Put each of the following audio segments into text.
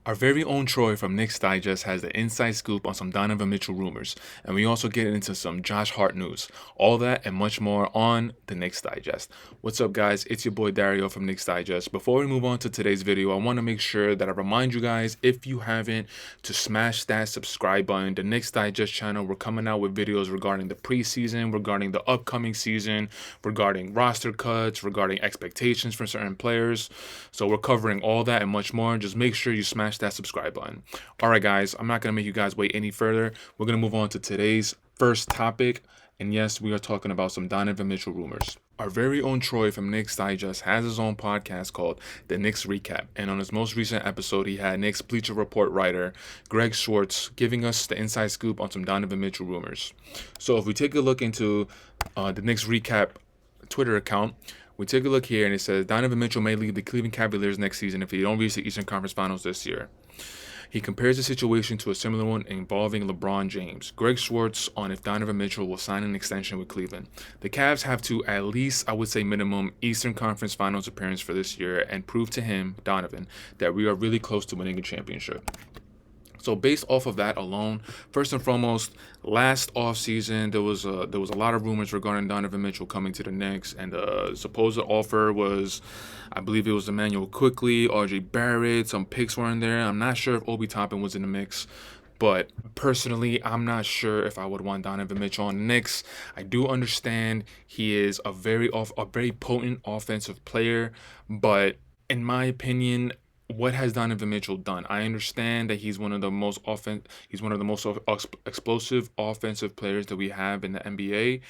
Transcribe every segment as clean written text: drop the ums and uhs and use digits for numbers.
Our very own Troy from Knicks Digest has the inside scoop on some Donovan Mitchell rumors, and we also get into some Josh Hart news. All that and much more on the Knicks Digest. What's up, guys? It's your boy Dario from Knicks Digest. Before we move on to today's video, I want to make sure that I remind you guys, if you haven't, to smash that subscribe button. The Knicks Digest channel, we're coming out with videos regarding the preseason, regarding the upcoming season, regarding roster cuts, regarding expectations for certain players. So we're covering all that and much more. Just make sure you smash that subscribe button. All right, guys, I'm not going to make you guys wait any further. We're going to move on to today's first topic. And yes, we are talking about some Donovan Mitchell rumors. Our very own Troy from Knicks Digest has his own podcast called The Knicks Recap. And on his most recent episode, he had Knicks Bleacher Report writer Greg Schwartz giving us the inside scoop on some Donovan Mitchell rumors. So if we take a look into the Knicks Recap Twitter account, we take a look here and it says Donovan Mitchell may leave the Cleveland Cavaliers next season if they don't reach the Eastern Conference Finals this year. He compares the situation to a similar one involving LeBron James. Greg Schwartz on if Donovan Mitchell will sign an extension with Cleveland. The Cavs have to at least, I would say minimum, Eastern Conference Finals appearance for this year and prove to him, Donovan, that we are really close to winning a championship. So based off of that alone, first and foremost, last offseason there was a lot of rumors regarding Donovan Mitchell coming to the Knicks, and the supposed offer was, I believe it was Emmanuel Quickly, RJ Barrett, some picks were in there. I'm not sure if Obi Toppin was in the mix. But personally, I'm not sure if I would want Donovan Mitchell on the Knicks. I do understand he is a very potent offensive player, but in my opinion, what has Donovan Mitchell done? I understand that he's one of the most explosive offensive players that we have in the NBA.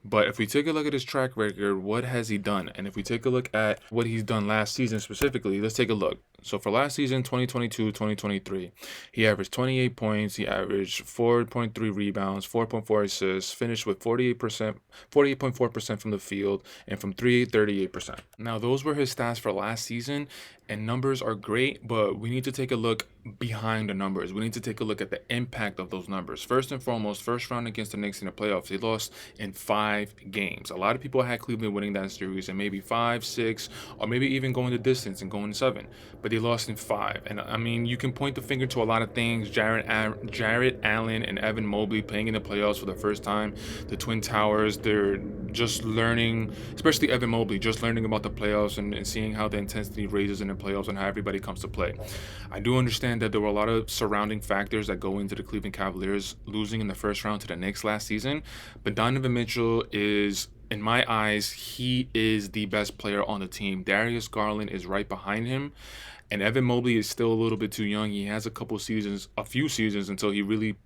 But if we take a look at his track record, what has he done? And if we take a look at what he's done last season specifically, let's take a look. So for last season, 2022-2023, he averaged 28 points, he averaged 4.3 rebounds, 4.4 assists, finished with 48.4% from the field, and from three, 38%. Now, those were his stats for last season, and numbers are great, but we need to take a look behind the numbers. We need to take a look at the impact of those numbers. First and foremost, first round against the Knicks in the playoffs, they lost in 5 games. A lot of people had Cleveland winning that series and maybe 5, 6, or maybe even going the distance and going 7. But they lost in 5. And I mean, you can point the finger to a lot of things. Jarrett Allen and Evan Mobley playing in the playoffs for the first time. The Twin Towers, they're just learning, especially Evan Mobley, just learning about the playoffs and seeing how the intensity raises in the playoffs and how everybody comes to play. I do understand that there were a lot of surrounding factors that go into the Cleveland Cavaliers losing in the first round to the Knicks last season. But Donovan Mitchell is, in my eyes, he is the best player on the team. Darius Garland is right behind him. And Evan Mobley is still a little bit too young. He has a few seasons until he really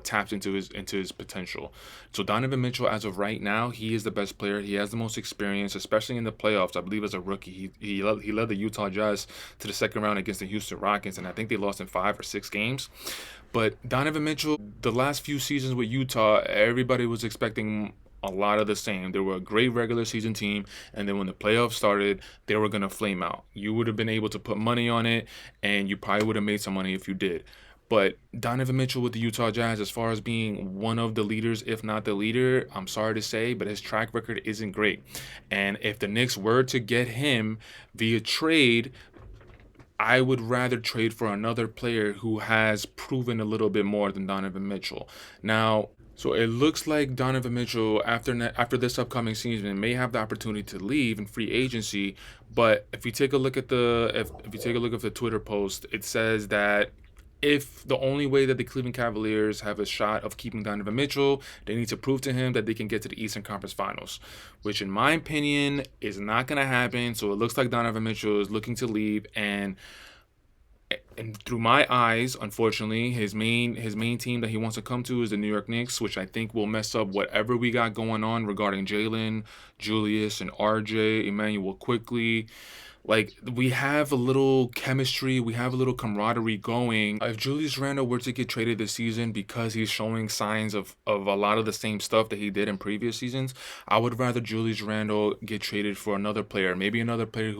taps into his potential. So Donovan Mitchell, as of right now, he is the best player. He has the most experience, especially in the playoffs. I believe as a rookie, he led the Utah Jazz to the second round against the Houston Rockets, and I think they lost in 5 or 6 games. But Donovan Mitchell, the last few seasons with Utah, everybody was expecting a lot of the same. They were a great regular season team, and then when the playoffs started, they were going to flame out. You would have been able to put money on it, and you probably would have made some money if you did. But Donovan Mitchell with the Utah Jazz, as far as being one of the leaders, if not the leader, I'm sorry to say, but his track record isn't great. And if the Knicks were to get him via trade, I would rather trade for another player who has proven a little bit more than Donovan Mitchell. Now, so it looks like Donovan Mitchell, after this upcoming season, may have the opportunity to leave in free agency. But if you take a look at if you take a look at the Twitter post, it says that if the only way that the Cleveland Cavaliers have a shot of keeping Donovan Mitchell, they need to prove to him that they can get to the Eastern Conference Finals, which in my opinion is not going to happen. So it looks like Donovan Mitchell is looking to leave, and through my eyes, unfortunately, his main team that he wants to come to is the New York Knicks, which I think will mess up whatever we got going on regarding Jalen, Julius, and RJ, Emmanuel Quickly. Like, we have a little chemistry, we have a little camaraderie going. If Julius Randle were to get traded this season because he's showing signs of a lot of the same stuff that he did in previous seasons, I would rather Julius Randle get traded for another player, maybe another player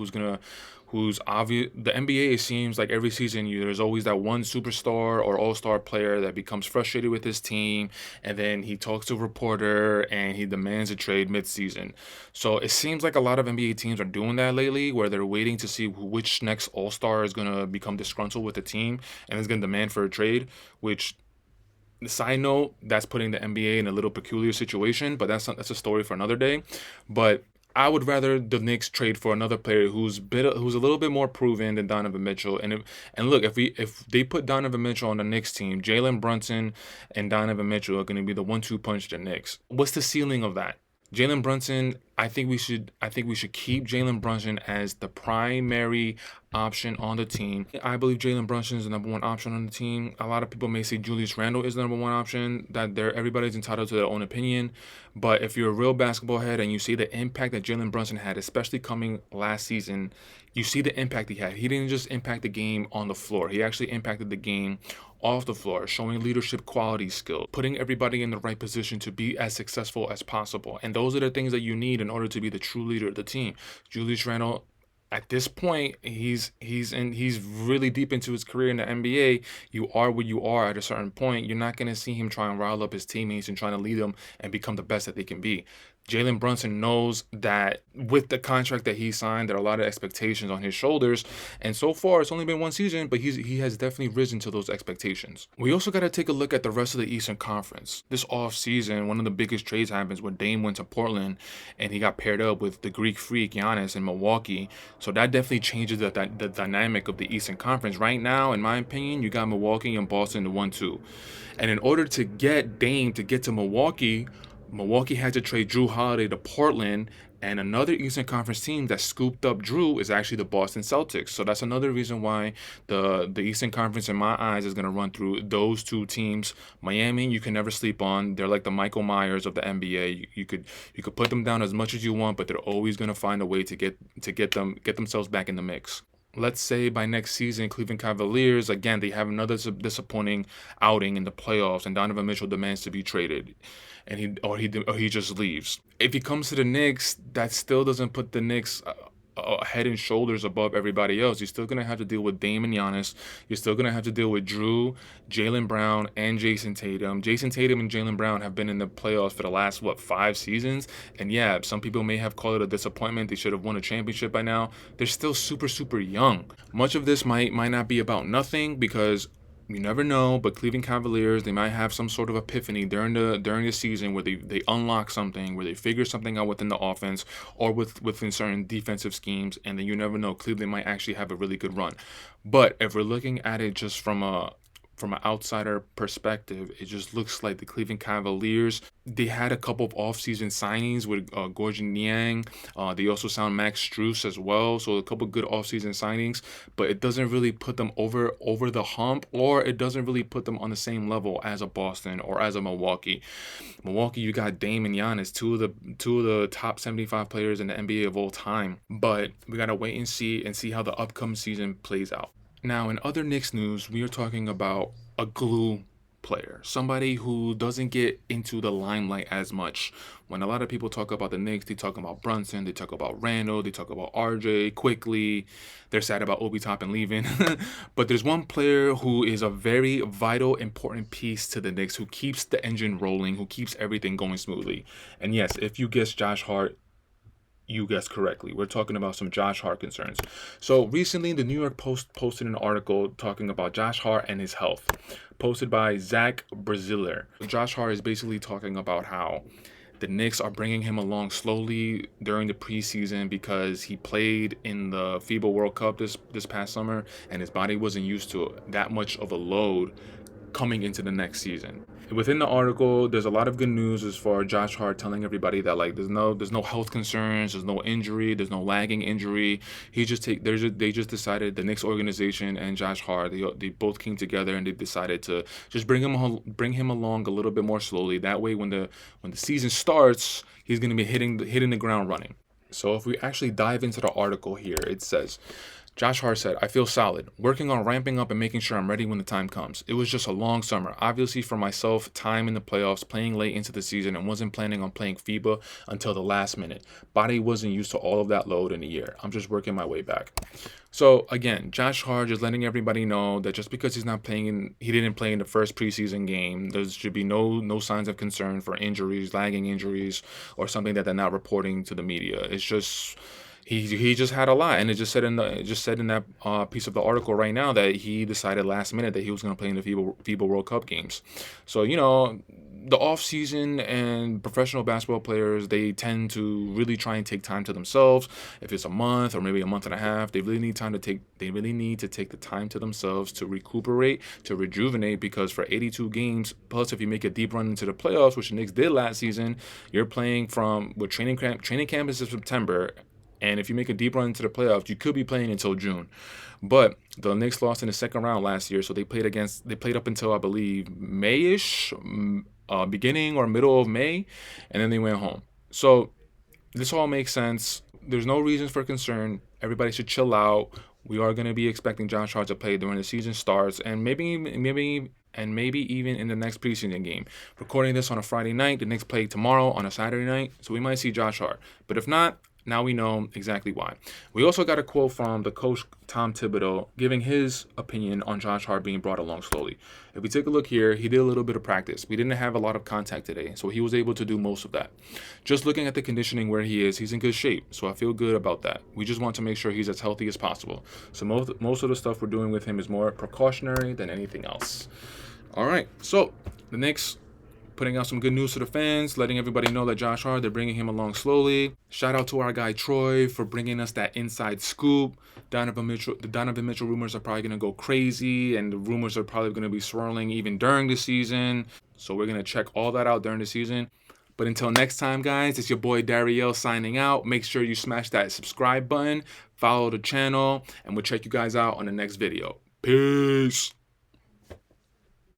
who's obvious. The NBA, it seems like every season there's always that one superstar or all-star player that becomes frustrated with his team, and then he talks to a reporter and he demands a trade mid-season. So it seems like a lot of NBA teams are doing that lately, where they're waiting to see which next all-star is going to become disgruntled with the team and is going to demand for a trade, which, side note, that's putting the NBA in a little peculiar situation, but that's a story for another day. But I would rather the Knicks trade for another player who's a little bit more proven than Donovan Mitchell. And look, if they put Donovan Mitchell on the Knicks team, Jalen Brunson and Donovan Mitchell are going to be the 1-2 punch to the Knicks. What's the ceiling of that? Jalen Brunson, I think we should keep Jalen Brunson as the primary option on the team. I believe Jalen Brunson is the number one option on the team. A lot of people may say Julius Randle is the number one option. Everybody's entitled to their own opinion. But if you're a real basketball head and you see the impact that Jalen Brunson had, especially coming last season, you see the impact he had. He didn't just impact the game on the floor. He actually impacted the game off the floor, showing leadership quality skill, putting everybody in the right position to be as successful as possible. And those are the things that you need in order to be the true leader of the team. Julius Randle, at this point, he's really deep into his career in the NBA. You are what you are at a certain point. You're not going to see him try and rile up his teammates and trying to lead them and become the best that they can be. Jalen Brunson knows that with the contract that he signed, there are a lot of expectations on his shoulders. And so far, it's only been one season, but he has definitely risen to those expectations. We also got to take a look at the rest of the Eastern Conference. This offseason, one of the biggest trades happens when Dame went to Portland and he got paired up with the Greek freak Giannis in Milwaukee. So that definitely changes the dynamic of the Eastern Conference. Right now, in my opinion, you got Milwaukee and Boston, the 1-2. And in order to get Dame to get to Milwaukee had to trade Jrue Holiday to Portland, and another Eastern Conference team that scooped up Jrue is actually the Boston Celtics. So that's another reason why the Eastern Conference, in my eyes, is going to run through those two teams. Miami, you can never sleep on. They're like the Michael Myers of the NBA. You could put them down as much as you want, but they're always going to find a way to get themselves back in the mix. Let's say by next season, Cleveland Cavaliers, again, they have another disappointing outing in the playoffs, and Donovan Mitchell demands to be traded, and he just leaves. If he comes to the Knicks, that still doesn't put the Knicks head and shoulders above everybody else. You're still going to have to deal with Dame and Giannis. You're still going to have to deal with Jrue, Jaylen Brown, and Jason Tatum. Jason Tatum and Jaylen Brown have been in the playoffs for the last, 5 seasons? And yeah, some people may have called it a disappointment. They should have won a championship by now. They're still super, super young. Much of this might not be about nothing, because you never know, but Cleveland Cavaliers, they might have some sort of epiphany during the season where they unlock something, where they figure something out within the offense or within certain defensive schemes, and then you never know, Cleveland might actually have a really good run. But if we're looking at it just from an outsider perspective, it just looks like the Cleveland Cavaliers, they had a couple of offseason signings with Gorgon Niang. They also signed Max Strus as well, so a couple of good offseason signings, but it doesn't really put them over the hump, or it doesn't really put them on the same level as a Boston or as a Milwaukee. Milwaukee, you got Dame and Giannis, two of the top 75 players in the NBA of all time, but we gotta wait and see how the upcoming season plays out. Now, in other Knicks news, we are talking about a glue player, somebody who doesn't get into the limelight as much. When a lot of people talk about the Knicks, they talk about Brunson, they talk about Randall, they talk about RJ, quickly. They're sad about Obi Toppin leaving. But there's one player who is a very vital, important piece to the Knicks, who keeps the engine rolling, who keeps everything going smoothly. And yes, if you guessed Josh Hart, you guessed correctly. We're talking about some Josh Hart concerns. So recently, the New York Post posted an article talking about Josh Hart and his health, posted by Zach Braziller. Josh Hart is basically talking about how the Knicks are bringing him along slowly during the preseason because he played in the FIBA World Cup this past summer, and his body wasn't used to that much of a load coming into the next season. Within the article, there's a lot of good news as far as Josh Hart telling everybody that there's no health concerns, there's no injury, there's no lagging injury. They just decided, the Knicks organization and Josh Hart, they both came together and they decided to just bring him along a little bit more slowly. That way, when the season starts, he's going to be hitting the ground running. So if we actually dive into the article here, it says, Josh Hart said, I feel solid, working on ramping up and making sure I'm ready when the time comes. It was just a long summer. Obviously, for myself, time in the playoffs, playing late into the season, and wasn't planning on playing FIBA until the last minute. Body wasn't used to all of that load in a year. I'm just working my way back. So again, Josh Hart is letting everybody know that just because he's not playing, he didn't play in the first preseason game, there should be no signs of concern for injuries, lagging injuries, or something that they're not reporting to the media. It's just he just had a lot, and it just said in that piece of the article right now that he decided last minute that he was going to play in the FIBA World Cup games. So the off season and professional basketball players, they tend to really try and take time to themselves. If it's a month or maybe a month and a half, they really need to take the time to themselves to recuperate, to rejuvenate, because for 82 games plus, if you make a deep run into the playoffs, which the Knicks did last season, you're playing with training camp is in September. And if you make a deep run into the playoffs, you could be playing until June. But the Knicks lost in the second round last year, so they played up until, I believe, May-ish, beginning or middle of May, and then they went home. So this all makes sense. There's no reason for concern. Everybody should chill out. We are going to be expecting Josh Hart to play during the season starts, and maybe even in the next preseason game. Recording this on a Friday night, the Knicks play tomorrow on a Saturday night, so we might see Josh Hart. But if not, now we know exactly why. We also got a quote from the coach, Tom Thibodeau, giving his opinion on Josh Hart being brought along slowly. If we take a look here, he did a little bit of practice. We didn't have a lot of contact today, so he was able to do most of that. Just looking at the conditioning where he is, he's in good shape, so I feel good about that. We just want to make sure he's as healthy as possible. So most of the stuff we're doing with him is more precautionary than anything else. All right, so the Knicks putting out some good news to the fans, letting everybody know that Josh Hart, they're bringing him along slowly. Shout out to our guy Troy for bringing us that inside scoop. The Donovan Mitchell rumors are probably going to go crazy, and the rumors are probably going to be swirling even during the season. So we're going to check all that out during the season. But until next time, guys, it's your boy Dariel signing out. Make sure you smash that subscribe button, follow the channel, and we'll check you guys out on the next video. Peace.